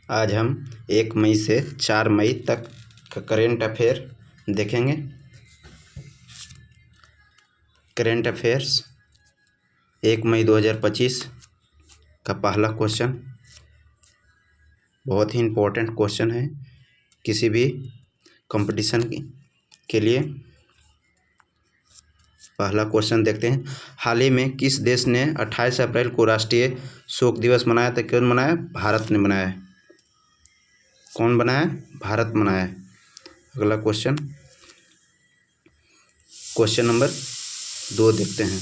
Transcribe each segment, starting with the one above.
आज हम 1 मई से 4 मई तक का करेंट अफेयर देखेंगे। करेंट अफेयर्स 1 मई 2025 का पहला क्वेश्चन बहुत ही इम्पोर्टेंट क्वेश्चन है किसी भी कंपटीशन के लिए। पहला क्वेश्चन देखते हैं। हाल ही में किस देश ने 28 अप्रैल को राष्ट्रीय शोक दिवस मनाया था? कौन मनाया? भारत ने मनाया है। कौन बनाया? भारत मनाया है। अगला क्वेश्चन नंबर 2 देखते हैं।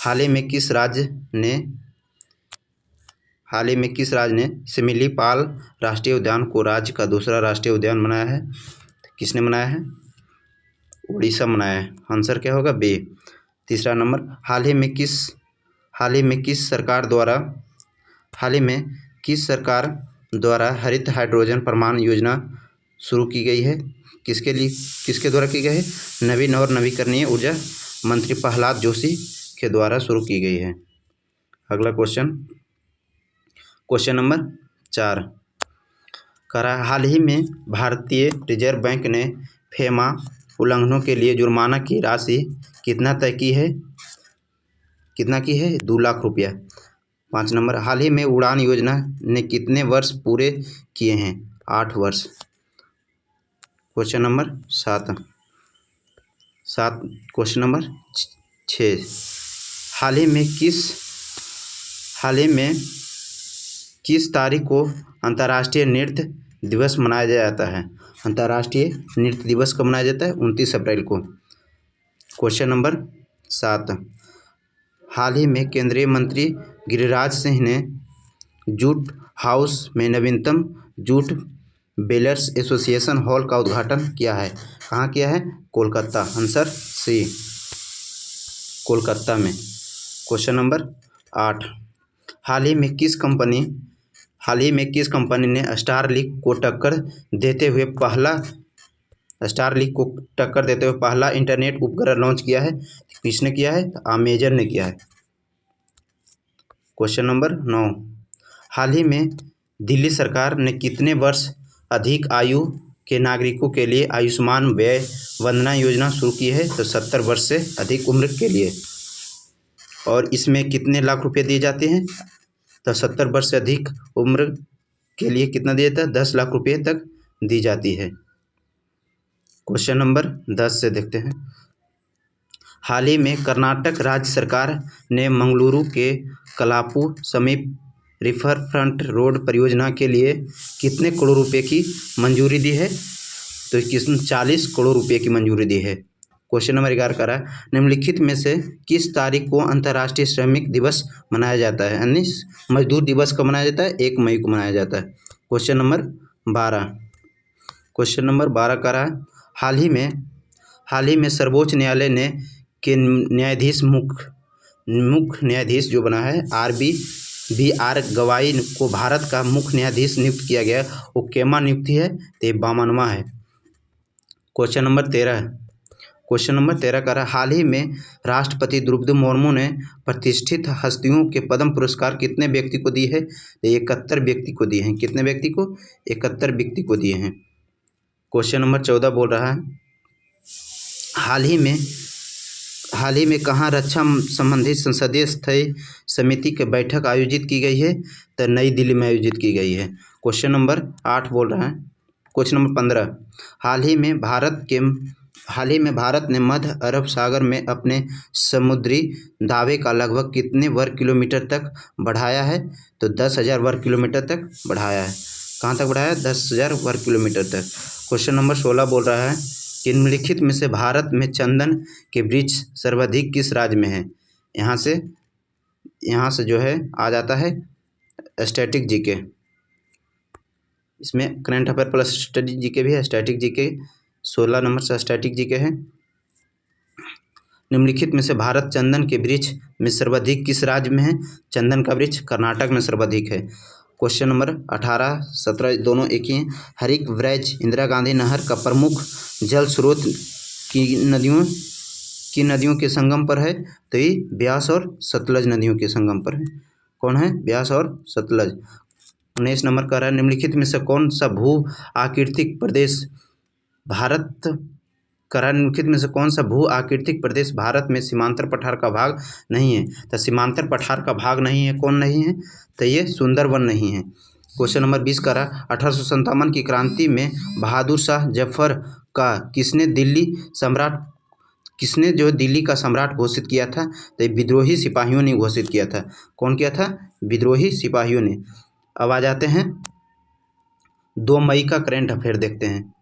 हाल ही में किस राज्य ने सिमिलीपाल राष्ट्रीय उद्यान को राज्य का दूसरा राष्ट्रीय उद्यान बनाया है? किसने मनाया है? उड़ीसा मनाया है। आंसर क्या होगा? बी। तीसरा नंबर, हाल ही में किस सरकार द्वारा हरित हाइड्रोजन प्रमाण योजना शुरू की गई है? किसके द्वारा की गई है? नवीन और नवीकरणीय ऊर्जा मंत्री प्रहलाद जोशी के द्वारा शुरू की गई है। अगला क्वेश्चन नंबर 4 कह रहा है, हाल ही में भारतीय रिजर्व बैंक ने फेमा उल्लंघनों के लिए जुर्माना की राशि कितना की है? 2 लाख रुपया। 5 नंबर, हाल ही में उड़ान योजना ने कितने वर्ष पूरे किए हैं? 8 वर्ष। क्वेश्चन नंबर 7 क्वेश्चन नंबर 6, हाल ही में किस तारीख को अंतर्राष्ट्रीय नृत्य दिवस मनाया जाता है? अंतर्राष्ट्रीय नृत्य दिवस कब मनाया जाता है? 29 अप्रैल को। क्वेश्चन नंबर 7, हाल ही में केंद्रीय मंत्री गिरिराज सिंह ने जूट हाउस में नवीनतम जूट बेलर्स एसोसिएशन हॉल का उद्घाटन किया है। कहाँ किया है? कोलकाता। आंसर सी, कोलकाता में। क्वेश्चन नंबर 8, हाल ही में किस कंपनी ने स्टारलिंक को टक्कर देते हुए पहला इंटरनेट उपग्रह लॉन्च किया है? किसने किया है? अमेजन ने किया है। क्वेश्चन नंबर 9, हाल ही में दिल्ली सरकार ने कितने वर्ष अधिक आयु के नागरिकों के लिए आयुष्मान व्यय वंदना योजना शुरू की है? तो 70 वर्ष से अधिक उम्र के लिए। और इसमें कितने लाख रुपए दिए जाते हैं? तो 70 वर्ष से अधिक उम्र के लिए कितना दिया जाता है? 10 लाख रुपए तक दी जाती है। क्वेश्चन नंबर 10 से देखते हैं। हाल ही में कर्नाटक राज्य सरकार ने मंगलुरु के कलापू समीप रिवर फ्रंट रोड परियोजना के लिए कितने करोड़ रुपए की मंजूरी दी है? तो किसने 40 करोड़ रुपए की मंजूरी दी है। क्वेश्चन नंबर 11 कह रहा है, निम्नलिखित में से किस तारीख को अंतर्राष्ट्रीय श्रमिक दिवस मनाया जाता है? यानी मजदूर दिवस कब मनाया जाता है? 1 मई को मनाया जाता है। क्वेश्चन नंबर 12 कह रहा है, हाल ही में सर्वोच्च न्यायालय ने के न्यायाधीश मुख्य न्यायाधीश जो बना है RBR गवाई को भारत का मुख्य न्यायाधीश नियुक्त किया गया। वो केमा नियुक्ति है? तो 52वां है। क्वेश्चन नंबर 13 कह रहा है, हाल ही में राष्ट्रपति द्रौपदी मुर्मू ने प्रतिष्ठित हस्तियों के पद्म पुरस्कार कितने व्यक्ति को दिए हैं? 71 व्यक्ति को दिए हैं। कितने व्यक्ति को? 71 व्यक्ति को दिए हैं। क्वेश्चन नंबर 14 बोल रहा है, हाल ही में कहाँ रक्षा संबंधी संसदीय स्थायी समिति की बैठक आयोजित की गई है? तो नई दिल्ली में आयोजित की गई है। क्वेश्चन नंबर 8 बोल रहा है। क्वेश्चन नंबर 15, हाल ही में भारत ने मध्य अरब सागर में अपने समुद्री दावे का लगभग कितने वर्ग किलोमीटर तक बढ़ाया है? तो 10,000 वर्ग किलोमीटर तक बढ़ाया है। कहाँ तक बढ़ाया? 10,000 वर्ग किलोमीटर तक। क्वेश्चन नंबर 16 बोल रहा है कि निम्नलिखित में से भारत में चंदन के वृक्ष सर्वाधिक किस राज्य में है? यहाँ से जो है आ जाता है स्टैटिक जीके। इसमें current affair plus static GK भी है। स्टैटिक जीके 16 नंबर से स्टैटिक जीके है। निम्नलिखित में से भारत चंदन के वृक्ष में सर्वाधिक किस राज्य में है? चंदन का वृक्ष कर्नाटक में सर्वाधिक है। क्वेश्चन नंबर 18, 17 दोनों एक ही हैं। हरित ब्रिज इंदिरा गांधी नहर का प्रमुख जल स्रोत की नदियों के संगम पर है? तो ये ब्यास और सतलज नदियों के संगम पर है। कौन है? ब्यास और सतलज। 19 नंबर कह रहा है निम्नलिखित में से कौन सा भू आकृतिक प्रदेश भारत निम्नलिखित में से कौन सा भू आकृतिक प्रदेश भारत में सीमांतर पठार का भाग नहीं है। तो सीमांतर पठार का भाग नहीं है, कौन नहीं है, तो ये सुंदरवन नहीं है। क्वेश्चन नंबर 20 कह रहा है 1857 की क्रांति में बहादुर शाह जफर का किसने जो दिल्ली का सम्राट घोषित किया था। तो विद्रोही सिपाहियों ने घोषित किया था। कौन किया था? विद्रोही सिपाहियों ने। अब आ जाते हैं 2 मई का करंट अफेयर देखते हैं।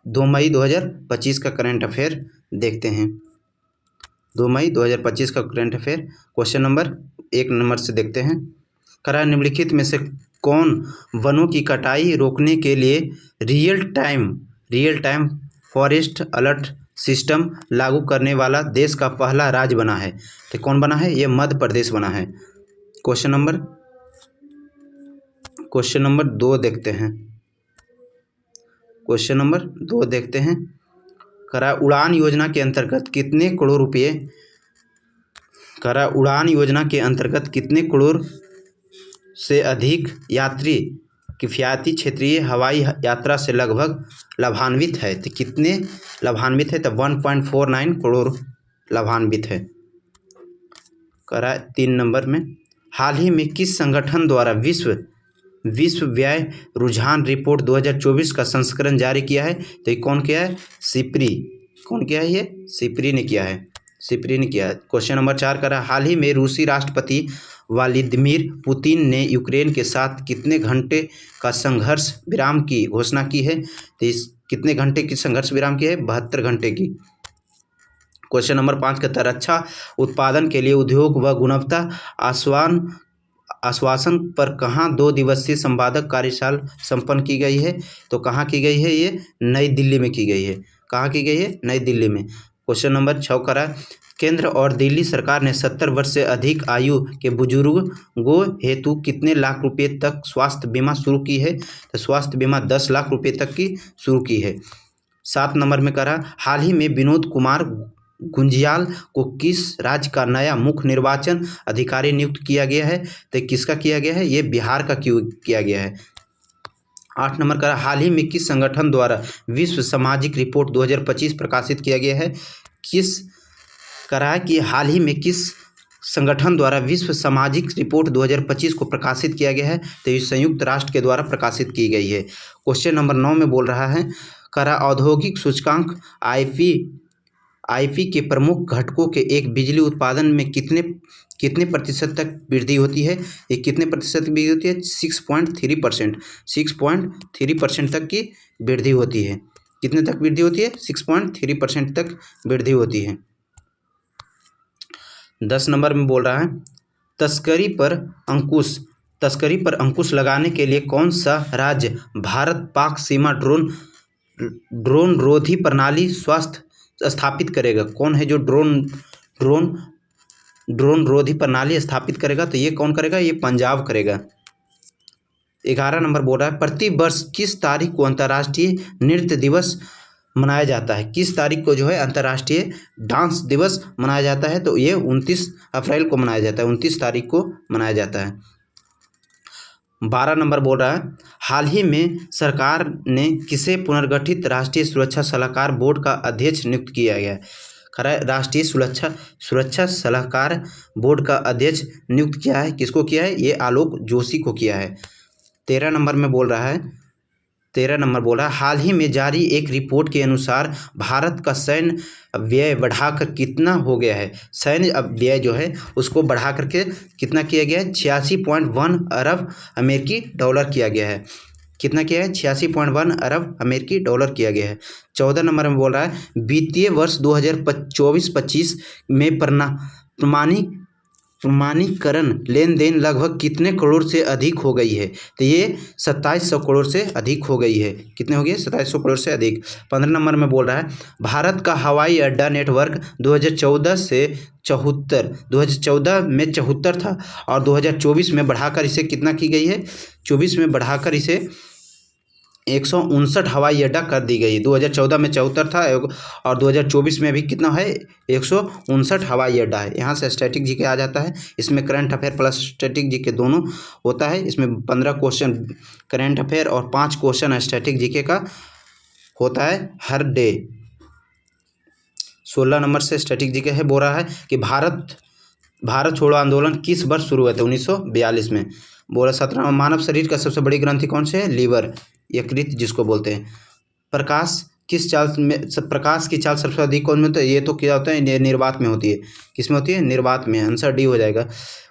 2 मई 2025 का करंट अफेयर देखते हैं। 2 मई 2025 का current affair question number 1 number से देखते हैं। करा निम्नलिखित में से कौन वनों की कटाई रोकने के लिए real time forest alert system लागू करने वाला देश का पहला राज्य बना है। तो कौन बना है? ये मध्य प्रदेश बना है। क्वेश्चन नंबर 2 देखते हैं। क्वेश्चन नंबर 2 देखते हैं। करा उड़ान योजना के अंतर्गत कितने करोड़ रुपये से अधिक यात्री किफ़ायती क्षेत्रीय हवाई यात्रा से लगभग लाभान्वित है। तो कितने लाभान्वित है? तो 1.49 करोड़ लाभान्वित है। करा 3 नंबर में हाल ही में किस संगठन द्वारा विश्व व्यय रुझान रिपोर्ट 2024 का संस्करण जारी किया है। तो ये कौन किया है? सिप्री। कौन किया है? ये सिप्री ने किया है। क्वेश्चन नंबर 4 करा हाल ही में रूसी राष्ट्रपति व्लादिमीर पुतिन ने यूक्रेन के साथ कितने घंटे का संघर्ष विराम की घोषणा की है। तो इस कितने घंटे की संघर्ष विराम की है? 72 घंटे की। क्वेश्चन नंबर 5 कहता है रक्षा उत्पादन के लिए उद्योग व गुणवत्ता आश्वासन पर कहाँ 2 दिवसीय संवादक कार्यशाला संपन्न की गई है। तो कहाँ की गई है? ये नई दिल्ली में की गई है। कहाँ की गई है? नई दिल्ली में। क्वेश्चन नंबर 6 करा केंद्र और दिल्ली सरकार ने 70 वर्ष से अधिक आयु के बुजुर्गों हेतु कितने लाख रुपए तक स्वास्थ्य बीमा शुरू की है। तो स्वास्थ्य बीमा 10 लाख रुपए तक की शुरू की है। 7 नंबर में करा हाल ही में विनोद कुमार गुंजियाल को किस राज्य का नया मुख्य निर्वाचन अधिकारी नियुक्त किया गया है। तो किसका किया गया है? ये बिहार का किया गया है। 8 नंबर का हाल ही में किस संगठन द्वारा विश्व सामाजिक रिपोर्ट 2025 प्रकाशित किया गया है। हाल ही में किस संगठन द्वारा विश्व सामाजिक रिपोर्ट 2025 को प्रकाशित किया गया है। तो ये संयुक्त राष्ट्र के द्वारा प्रकाशित की गई है। क्वेश्चन नंबर 9 में बोल रहा है औद्योगिक सूचकांक आईपी के प्रमुख घटकों के एक बिजली उत्पादन में कितने प्रतिशत तक वृद्धि होती है। ये कितने प्रतिशत की वृद्धि होती है? 6.3%। 6.3% तक की वृद्धि होती है। कितने तक वृद्धि होती है? 6.3% तक वृद्धि होती है। 10 नंबर में बोल रहा है तस्करी पर अंकुश लगाने के लिए कौन सा राज्य भारत पाक सीमा ड्रोन रोधी प्रणाली स्थापित करेगा। कौन है जो ड्रोन रोधी प्रणाली स्थापित करेगा। तो ये कौन करेगा? ये पंजाब करेगा। 11 नंबर बोल रहा है प्रति वर्ष किस तारीख को अंतर्राष्ट्रीय नृत्य दिवस मनाया जाता है। किस तारीख को जो है अंतर्राष्ट्रीय डांस दिवस मनाया जाता है। तो ये 29 अप्रैल को मनाया जाता है। 29 तारीख को मनाया जाता है। 12 नंबर बोल रहा है हाल ही में सरकार ने किसे पुनर्गठित राष्ट्रीय सुरक्षा सलाहकार बोर्ड का अध्यक्ष नियुक्त किया गया है। राष्ट्रीय सुरक्षा सलाहकार बोर्ड का अध्यक्ष नियुक्त किया है। किसको किया है? ये आलोक जोशी को किया है। 13 नंबर बोल रहा है हाल ही में जारी एक रिपोर्ट के अनुसार भारत का सैन्य व्यय बढ़ाकर कितना हो गया है। सैन्य व्यय जो है उसको बढ़ा करके कितना किया गया है? 86.1 अरब अमेरिकी डॉलर किया गया है। कितना किया है? 86.1 अरब अमेरिकी डॉलर किया गया है। 14 नंबर में बोल रहा है वित्तीय वर्ष 2024-25 में प्रमाणीकरण लेन देन लगभग कितने करोड़ से अधिक हो गई है। तो ये 2700 करोड़ से अधिक हो गई है। कितने हो गए? 2700 करोड़ से अधिक। 15 नंबर में बोल रहा है भारत का हवाई अड्डा नेटवर्क 2014 में 74 था और 2024 में बढ़ाकर इसे कितना की गई है? 24 में बढ़ाकर इसे 159 हवाई अड्डा कर दी गई। 2014 में 74 था और 2024 में भी कितना है, 159 हवाई अड्डा है। यहाँ से स्टैटिक जीके आ जाता है। इसमें current affair plus static GK दोनों होता है। इसमें 15 क्वेश्चन करंट अफेयर और 5 क्वेश्चन स्टैटिक जीके का होता है हर डे। 16 नंबर से स्टैटिक जीके है। बोल रहा है कि भारत छोड़ो आंदोलन किस वर्ष शुरू हुए थे, 1942 में। बोला 17, मानव शरीर का सबसे बड़ी ग्रंथि कौन से है, लीवर, यकृत जिसको बोलते हैं। प्रकाश की चाल सबसे अधिक कौन में होता है, ये तो क्या होता है, निर्वात में होती है। किस में होती है, निर्वात में। आंसर डी हो जाएगा।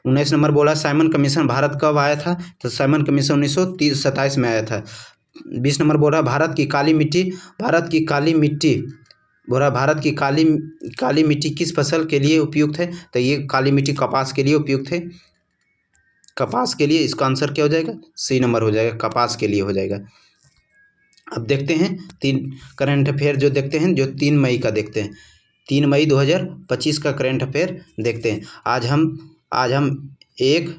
19 नंबर बोला साइमन कमीशन भारत कब आया था, तो साइमन कमीशन 1927 में आया था। 20 नंबर बोल रहा भारत की काली मिट्टी किस फसल के लिए उपयुक्त है, तो ये काली मिट्टी कपास के लिए उपयुक्त है। कपास के लिए इसका आंसर क्या हो जाएगा, सी नंबर हो जाएगा, कपास के लिए हो जाएगा। अब देखते हैं 3 करंट अफेयर जो देखते हैं, जो 3 मई का देखते हैं। 3 मई 2025 का करंट अफेयर देखते हैं। आज हम 1,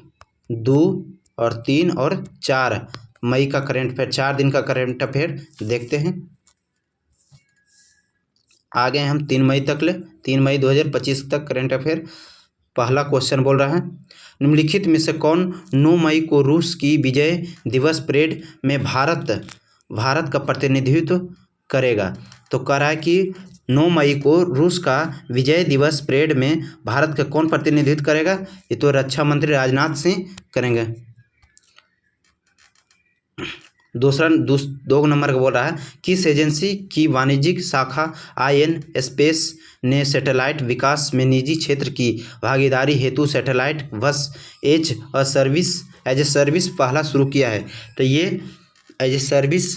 2 और 3 और 4 मई का करंट अफेयर, 4 दिन का करंट अफेयर देखते हैं। आ गए हम 3 मई तक ले, 3 मई 2025 तक करंट अफेयर। पहला क्वेश्चन बोल रहा है निम्नलिखित में से कौन 9 मई को रूस की विजय दिवस परेड में भारत का प्रतिनिधित्व करेगा। तो कह रहा है कि 9 मई को रूस का विजय दिवस परेड में भारत का कौन प्रतिनिधित्व करेगा, ये तो रक्षा मंत्री राजनाथ सिंह करेंगे। 2 नंबर का बोल रहा है किस एजेंसी की वाणिज्यिक शाखा IN स्पेस ने सैटेलाइट विकास में निजी क्षेत्र की भागीदारी हेतु सैटेलाइट बस एज ए सर्विस पहला शुरू किया है। तो ये एज ए सर्विस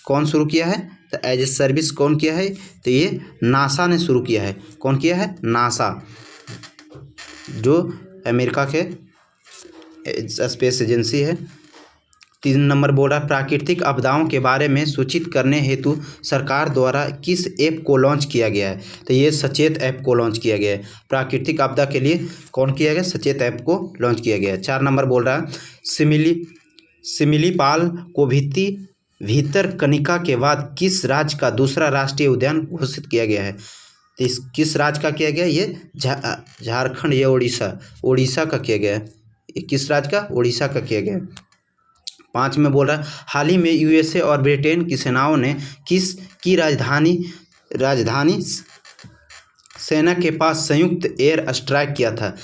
कौन शुरू किया है, तो एज ए सर्विस कौन किया है, तो ये नासा ने शुरू किया है। कौन किया है, नासा, जो अमेरिका के स्पेस एजेंसी है। 3 नंबर बोल रहा है प्राकृतिक आपदाओं के बारे में सूचित करने हेतु सरकार द्वारा किस ऐप को लॉन्च किया गया है, तो ये सचेत ऐप को लॉन्च किया गया है। प्राकृतिक आपदा के लिए कौन किया गया, सचेत ऐप को लॉन्च किया गया है। 4 नंबर बोल रहा है सिमिलीपाल को भीतरकनिका के बाद किस राज्य का दूसरा राष्ट्रीय उद्यान घोषित किया गया है, तो किस राज्य का किया गया, ये झारखंड या उड़ीसा का किया गया है। ये किस राज्य का, उड़ीसा का किया गया है। 5 में बोल रहा है हाल ही में USA और ब्रिटेन की सेनाओं ने की राजधानी सेना के पास संयुक्त एयर स्ट्राइक किया था।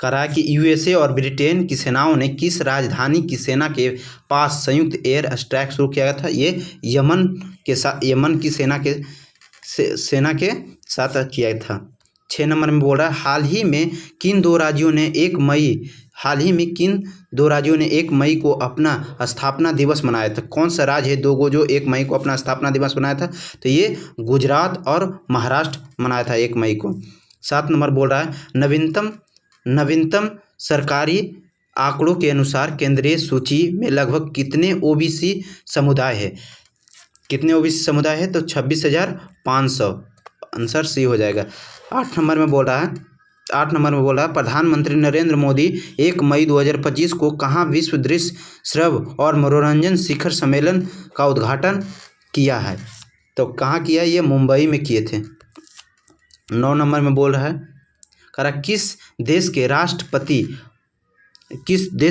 कह रहा है कि USA और ब्रिटेन की सेनाओं ने किस राजधानी की सेना के पास संयुक्त एयर स्ट्राइक शुरू किया था, ये यमन की सेना के साथ किया था। 6 नंबर में बोल रहा है हाल ही में किन दो राज्यों ने 1 मई को अपना स्थापना दिवस मनाया था। कौन सा राज्य है दो जो 1 मई को अपना स्थापना दिवस मनाया था, तो ये गुजरात और महाराष्ट्र मनाया था 1 मई को। 7 नंबर बोल रहा है नवीनतम सरकारी आंकड़ों के अनुसार केंद्रीय सूची में लगभग कितने OBC समुदाय है, कितने OBC समुदाय है, तो 26,500, आंसर सी हो जाएगा। 8 नंबर में बोल रहा है प्रधानमंत्री नरेंद्र मोदी 1 मई 2025 को कहाँ विश्व दृश्य श्रव्य और मनोरंजन शिखर सम्मेलन का उद्घाटन किया है, तो कहाँ किया, ये मुंबई में किए थे। 9 नंबर में बोल रहा है किस देश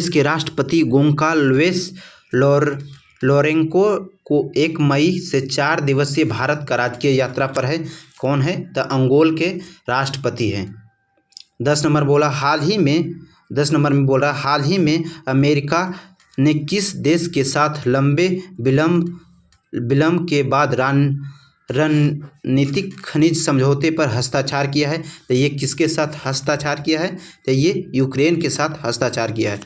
के राष्ट्रपति गोंकाल्वेस लोरेंको को 1 मई से 4 दिवसीय भारत का राजकीय यात्रा पर है, कौन है, तो अंगोल के राष्ट्रपति हैं। 10 नंबर में बोल रहा हाल ही में अमेरिका ने किस देश के साथ लंबे विलंब के बाद रणनीतिक खनिज समझौते पर हस्ताक्षर किया है, तो ये किसके साथ हस्ताक्षर किया है, तो ये यूक्रेन के साथ हस्ताक्षर किया है।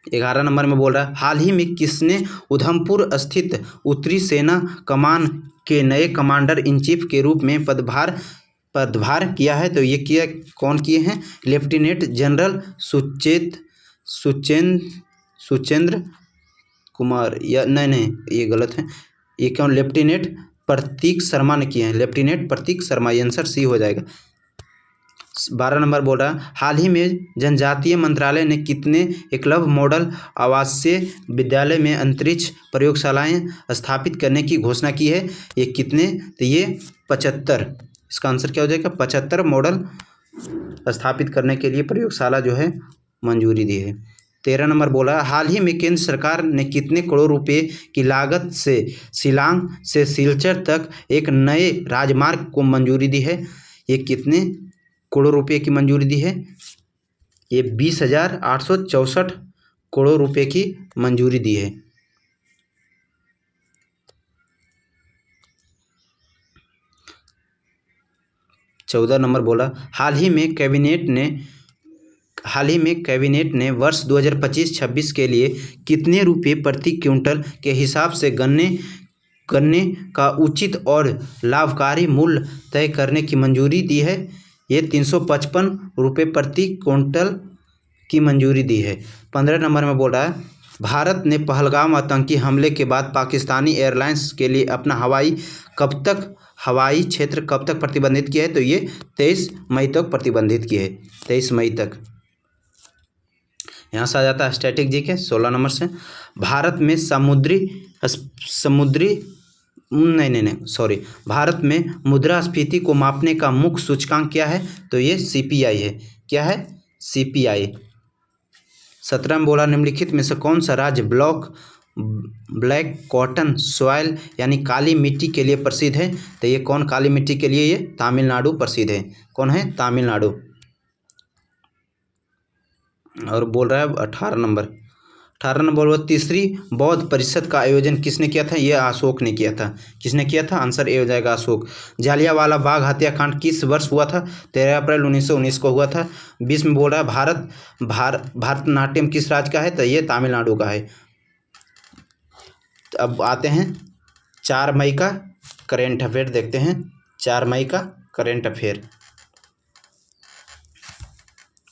11 नंबर में बोल रहा है हाल ही में किसने उधमपुर स्थित उत्तरी सेना कमान के नए कमांडर इन चीफ के रूप में पदभार किया है, तो ये कौन किए हैं, लेफ्टिनेंट जनरल सुचेंद्र कुमार, या नहीं ये गलत है, ये कौन, लेफ्टिनेंट प्रतीक शर्मा ने किए हैं, लेफ्टिनेंट प्रतीक शर्मा, ये आंसर सी हो जाएगा। 12 नंबर बोल रहा है, हाल ही में जनजातीय मंत्रालय ने कितने एकलव्य मॉडल आवासीय विद्यालय में अंतरिक्ष प्रयोगशालाएं स्थापित करने की घोषणा की है? ये कितने? तो ये 75। इसका आंसर क्या हो जाएगा? 75 मॉडल स्थापित करने के लिए प्रयोगशाला जो है मंजूरी दी है। 13 नंबर बोला, हाल ही में केंद्र सरकार ने कितने करोड़ रुपए की लागत से शिलांग से सिलचर तक एक नए राजमार्ग को मंजूरी दी है? ये कितने करोड़ रुपए की मंजूरी दी है? ये 20,864 करोड़ रुपए की मंजूरी दी है। चौदह नंबर बोला, हाल ही में कैबिनेट ने वर्ष 2025-26 के लिए कितने रुपए प्रति क्विंटल के हिसाब से गन्ने का उचित और लाभकारी मूल्य तय करने की मंजूरी दी है? ये 355 रुपये प्रति क्विंटल की मंजूरी दी है। 15 नंबर में बोल रहा है, भारत ने पहलगाम आतंकी हमले के बाद पाकिस्तानी एयरलाइंस के लिए अपना हवाई क्षेत्र कब तक प्रतिबंधित किया है? तो ये 23 मई तक प्रतिबंधित किया है, 23 मई तक। यहाँ से आ जाता है स्टैटिक जी के 16 नंबर से, भारत में मुद्रास्फीति को मापने का मुख्य सूचकांक क्या है? तो ये CPI है। क्या है? CPI। 17 में बोला, निम्नलिखित में से कौन सा राज्य ब्लैक कॉटन सॉइल यानी काली मिट्टी के लिए प्रसिद्ध है? तो ये कौन काली मिट्टी के लिए? ये तमिलनाडु प्रसिद्ध है। कौन है? तमिलनाडु। और बोल रहा है 18 नंबर बोल, तीसरी बौद्ध परिषद का आयोजन किसने किया था? ये अशोक ने किया था। किसने किया था? आंसर ए हो जाएगा, अशोक। जालियांवाला बाग हत्याकांड किस वर्ष हुआ था? 13 अप्रैल 1919 को हुआ था। 20 में बोल रहा है, भारतनाट्यम किस राज्य का है? तो ये तमिलनाडु का है। अब आते हैं 4 मई का करेंट अफेयर देखते हैं। 4 मई का करेंट अफेयर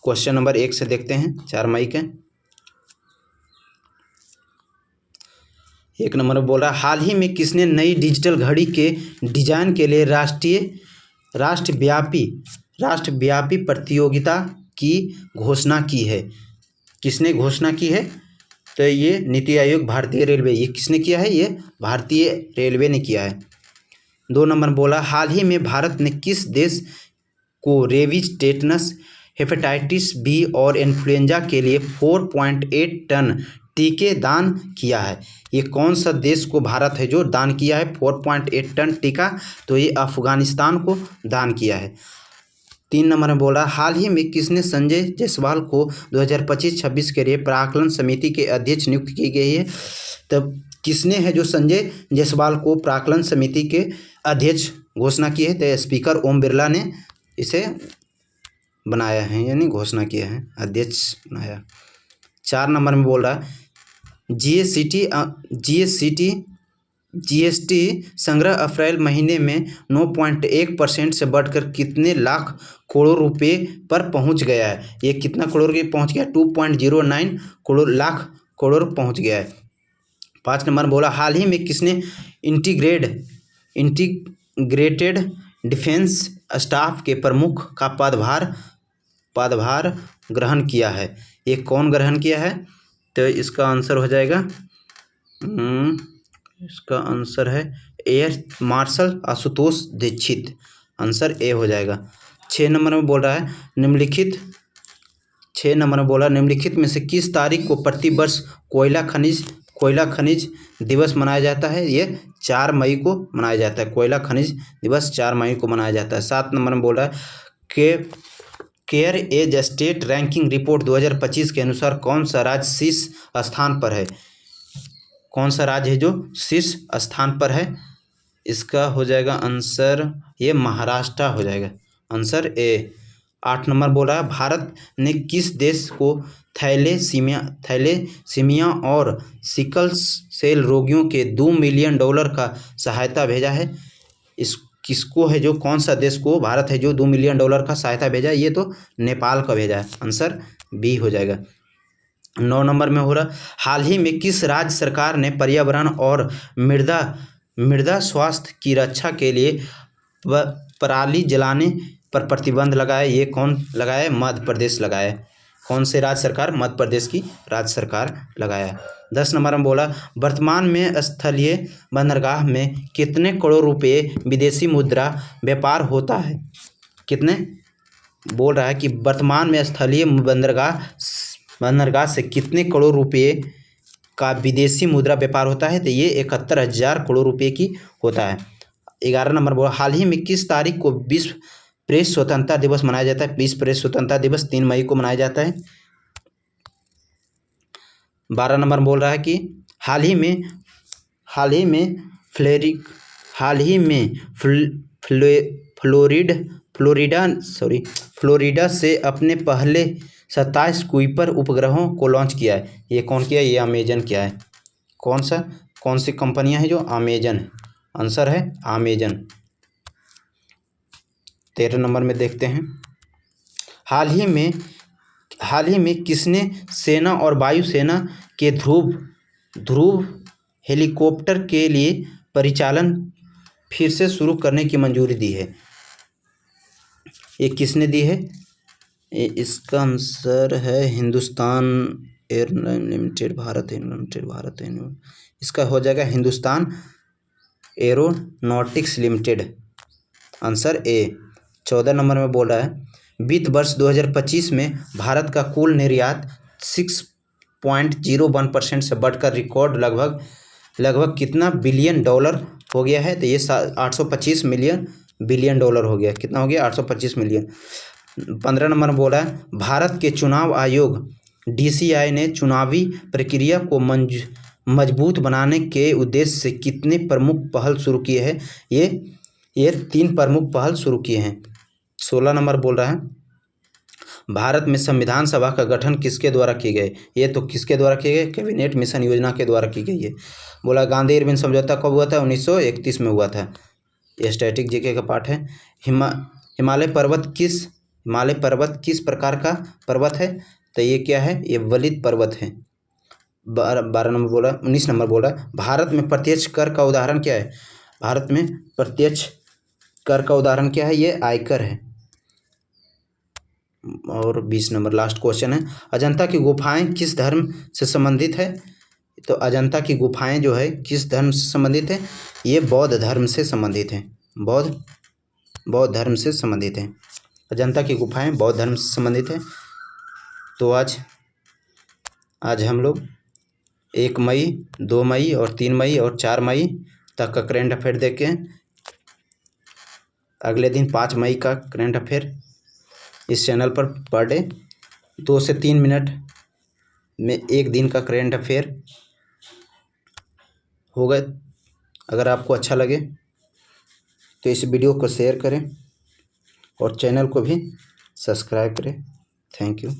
क्वेश्चन नंबर 1 से देखते हैं। 4 मई के 1 नंबर में बोल रहा है, हाल ही में किसने नई डिजिटल घड़ी के डिजाइन के लिए राष्ट्रव्यापी प्रतियोगिता की घोषणा की है? किसने घोषणा की है? तो ये नीति आयोग, भारतीय रेलवे। ये किसने किया है? ये भारतीय रेलवे ने किया है। 2 नंबर बोला, हाल ही में भारत ने किस देश को रेबीज, टेटनस, हेपेटाइटिस बी और इन्फ्लुएंजा के लिए 4.8 टन टीके दान किया है? ये कौन सा देश को भारत है जो दान किया है 4.8 टन टीका? तो ये अफगानिस्तान को दान किया है। 3 नंबर में बोला, हाल ही में किसने संजय जायसवाल को 2025-26 के लिए प्राक्कलन समिति के अध्यक्ष नियुक्त की गई है? तब किसने है जो संजय जायसवाल को प्राक्कलन समिति के अध्यक्ष घोषणा की है? तो स्पीकर ओम बिरला ने इसे बनाया है, यानी घोषणा किया है, अध्यक्ष बनाया। 4 नंबर में बोल रहा है, जीएसटी संग्रह अप्रैल महीने में 9.1% से बढ़कर कितने लाख करोड़ रुपए पर पहुंच गया है? ये कितना करोड़ के पहुंच गया? 2.09 लाख करोड़ पहुंच गया है। 5 नंबर बोला, हाल ही में किसने इंटीग्रेटेड डिफेंस स्टाफ के प्रमुख का पदभार ग्रहण किया है? ये कौन ग्रहण किया है? तो इसका आंसर हो जाएगा, इसका आंसर है air marshal Ashutosh Dikshit. Answer A हो जाएगा। 6 नंबर में बोल रहा है, निम्नलिखित में से किस तारीख को प्रतिवर्ष कोयला खनिज दिवस मनाया जाता है? ये 4 मई को मनाया जाता है। कोयला खनिज दिवस 4 मई को मनाया जाता है। 7 नंबर में बोल रहा है, CareEdge state ranking report 2025 के अनुसार कौन सा राज्य शीर्ष स्थान पर है? कौन सा राज्य है जो शीर्ष स्थान पर है? इसका हो जाएगा आंसर, ये महाराष्ट्र हो जाएगा। Answer A. 8 नंबर बोल रहा है, भारत ने किस देश को थैलेसीमिया और सिकल सेल रोगियों के $2 मिलियन का सहायता भेजा है? किसको है जो, कौन सा देश को भारत है जो $2 मिलियन का सहायता भेजा है? ये तो नेपाल का भेजा है। आंसर बी हो जाएगा। 9 नंबर में हो रहा, हाल ही में किस राज्य सरकार ने पर्यावरण और मृदा स्वास्थ्य की रक्षा के लिए पराली पर प्रतिबंध लगाया, ये कौन लगाया? मध्य प्रदेश लगाया। कौन से राज्य सरकार? मध्य प्रदेश की राज्य सरकार लगाया। 10 नंबर में बोला वर्तमान में स्थलीय बंदरगाह में कितने करोड़ रुपए विदेशी मुद्रा व्यापार होता है? कितने? बोल रहा है कि वर्तमान में स्थलीय बंदरगाह से कितने करोड़ रुपए का विदेशी मुद्रा व्यापार होता है? तो ये 71,000 करोड़ रुपए की होता है। 11 नंबर बोला हाल ही में किस तारीख को विश्व प्रेस स्वतंत्रता दिवस मनाया जाता है? विश्व प्रेस स्वतंत्रता दिवस 3 मई को मनाया जाता है। 12 नंबर बोल रहा है कि हाल ही में फ्लोरिडा से अपने पहले 27 कुइपर उपग्रहों को लॉन्च किया है। ये कौन किया? ये अमेजन किया है। कौन सी कंपनियां हैं जो? अमेजन। आंसर है अमेजन। 13 नंबर में देखते हैं हाल ही में किसने सेना और वायुसेना के ध्रुव हेलीकॉप्टर के लिए परिचालन फिर से शुरू करने की मंजूरी दी है? ये किसने दी है? इसका आंसर है Hindustan airline limited, Bharat airline. इसका हो जाएगा Hindustan aeronautics limited. Answer A. 14 number में बोल रहा है वित्त वर्ष 2025 में भारत का कुल निर्यात 6.01% से बढ़कर रिकॉर्ड लगभग कितना बिलियन डॉलर हो गया है? तो ये 825 बिलियन डॉलर हो गया। कितना हो गया? 825 मिलियन। 15 नंबर में बोला है भारत के चुनाव आयोग DCI ने चुनावी प्रक्रिया को मजबूत बनाने के उद्देश्य से कितने प्रमुख पहल शुरू किए हैं? ये 3 प्रमुख पहल शुरू किए हैं। 16 नंबर बोल रहा है भारत में संविधान सभा का गठन किसके द्वारा किए गए? ये तो किसके द्वारा किए गए? कैबिनेट मिशन योजना के द्वारा की गई है। बोला गांधी इरविन समझौता कब हुआ था? 1931 में हुआ था। ये स्टैटिक जीके का पार्ट है। हिमालय पर्वत किस प्रकार का पर्वत है? तो ये क्या है? ये वलित पर्वत है। 19 नंबर बोला भारत में प्रत्यक्ष कर का उदाहरण क्या है? भारत में प्रत्यक्ष कर का उदाहरण क्या है? ये आयकर है। और 20 नंबर लास्ट क्वेश्चन है अजंता की गुफाएं किस धर्म से संबंधित है? तो अजंता की गुफाएं जो है किस धर्म से संबंधित है? ये बौद्ध धर्म से संबंधित है। बौद्ध धर्म से संबंधित है। अजंता की गुफाएं बौद्ध धर्म से संबंधित है। तो आज हम लोग 1 मई, 2 मई और 3 मई और 4 मई तक का करेंट अफेयर देखें। अगले दिन 5 मई का करेंट अफेयर इस चैनल पर डे 2 से 3 मिनट में 1 दिन का करेंट अफेयर होगा। अगर आपको अच्छा लगे तो इस वीडियो को शेयर करें और चैनल को भी सब्सक्राइब करें। Thank you.